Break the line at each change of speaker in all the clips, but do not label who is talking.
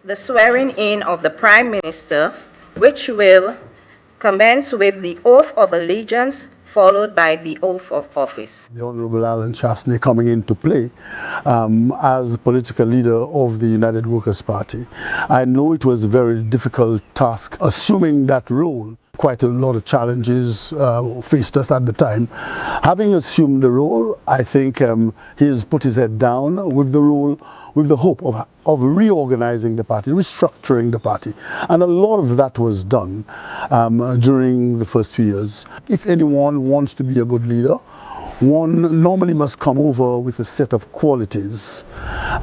the swearing in of the Prime Minister, which will commence with the oath of allegiance followed by the oath of office.
The Honorable Alan Chastanet coming into play as political leader of the United Workers' Party. I know it was a very difficult task assuming that role. Quite a lot of challenges faced us at the time. Having assumed the role, I think he has put his head down with the role, with the hope of reorganizing the party, restructuring the party. And a lot of that was done during the first few years. If anyone wants to be a good leader, one normally must come over with a set of qualities.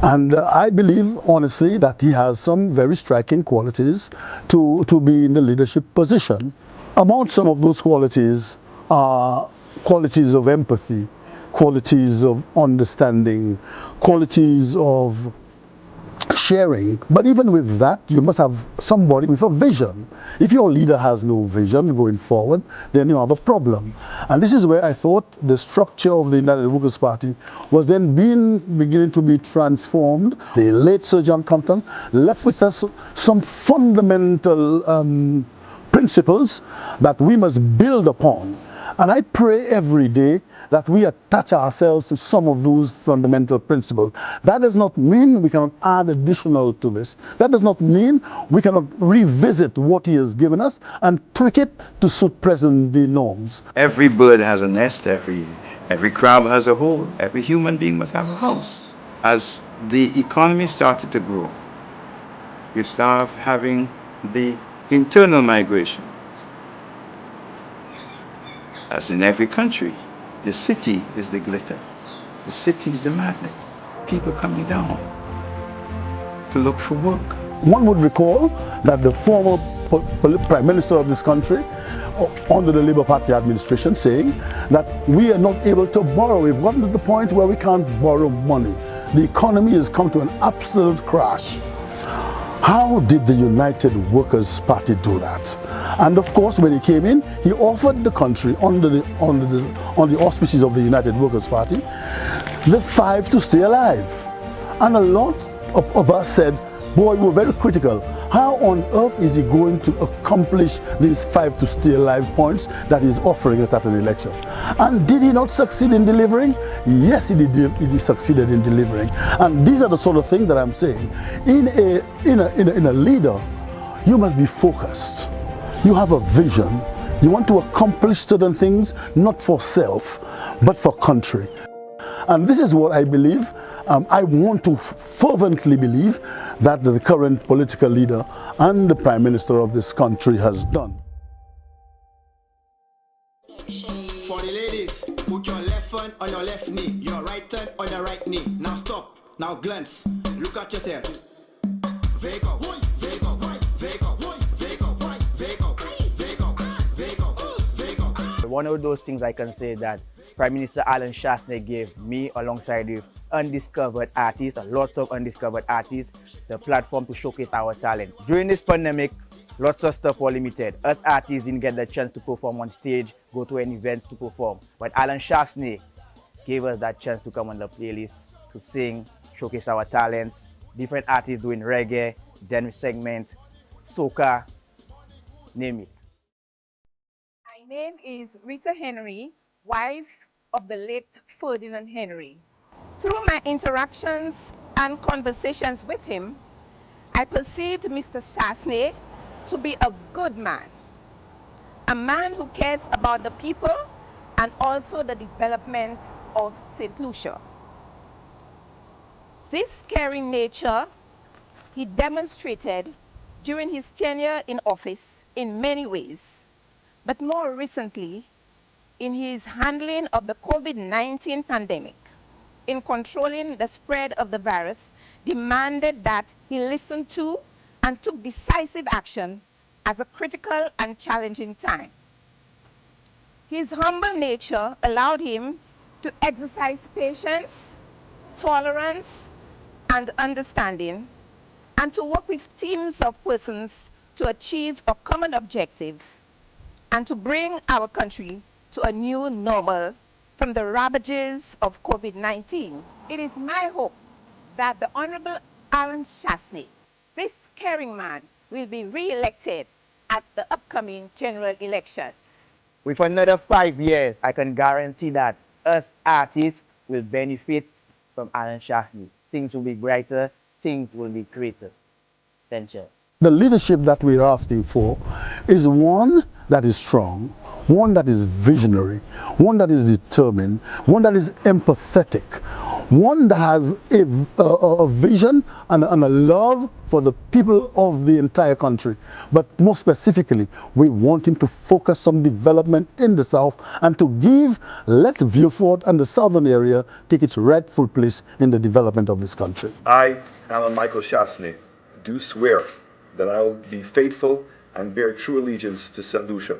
And I believe, honestly, that he has some very striking qualities to be in the leadership position. Among some of those qualities are qualities of empathy, qualities of understanding, qualities of sharing. But even with that, you must have somebody with a vision. If your leader has no vision going forward, then you have a problem. And this is where I thought the structure of the United Workers' Party was then beginning to be transformed. The late Sir John Compton left with us some fundamental principles that we must build upon. And I pray every day that we attach ourselves to some of those fundamental principles. That does not mean we cannot add additional to this. That does not mean we cannot revisit what he has given us and tweak it to suit present day norms.
Every bird has a nest, every crab has a hole, every human being must have a house. As the economy started to grow, you start having the internal migration. As in every country, the city is the glitter. The city is the magnet. People coming down to look for work.
One would recall that the former Prime Minister of this country, under the Labour Party administration, saying that we are not able to borrow. We've gotten to the point where we can't borrow money. The economy has come to an absolute crash. How did the United Workers' Party do that? And of course, when he came in, he offered the country, on the auspices of the United Workers' Party, the 5 to stay alive. And a lot of us said, boy, we were very critical. How on earth is he going to accomplish these 5 to stay alive points that he's offering us at an election? And did he not succeed in delivering? Yes, he did. He succeeded in delivering. And these are the sort of things that I'm saying. In a leader, you must be focused. You have a vision. You want to accomplish certain things, not for self, but for country. And this is what I believe. I want to fervently believe that the current political leader and the Prime Minister of this country has done.
For the ladies, put your left hand on your left knee, your right hand on your right knee. Now stop. Now glance. Look at yourself. Vego, Vego, Vego, Vego, Vego, Vego, Vego, Vego.
One of those things I can say that Prime Minister Alan Chastanet gave me, alongside with undiscovered artists, lots of undiscovered artists, the platform to showcase our talent. During this pandemic, lots of stuff were limited. Us artists didn't get the chance to perform on stage, go to any events to perform. But Alan Chastanet gave us that chance to come on the playlist, to sing, showcase our talents. Different artists doing reggae, dance segment, soca, name it.
My name is Rita Henry, wife of the late Ferdinand Henry. Through my interactions and conversations with him, I perceived Mr. Chastanet to be a good man, a man who cares about the people and also the development of St. Lucia. This caring nature he demonstrated during his tenure in office in many ways, but more recently in his handling of the COVID-19 pandemic, in controlling the spread of the virus, demanded that he listen to and took decisive action as a critical and challenging time. His humble nature allowed him to exercise patience, tolerance, and understanding, and to work with teams of persons to achieve a common objective and to bring our country to a new normal from the ravages of COVID-19. It is my hope that the Honorable Alan Chastanet, this caring man will be re-elected at the upcoming general elections.
With another 5 years, I can guarantee that us artists will benefit from Alan Shahney. Things will be brighter, things will be greater. Thank you.
The leadership that we're asking for is one that is strong, one that is visionary, one that is determined, one that is empathetic, one that has a vision and a love for the people of the entire country. But more specifically, we want him to focus on development in the South and to let Vieux-Fort and the southern area take its rightful place in the development of this country.
I, Alan Michael Chastanet, do swear that I will be faithful and bear true allegiance to St. Lucia,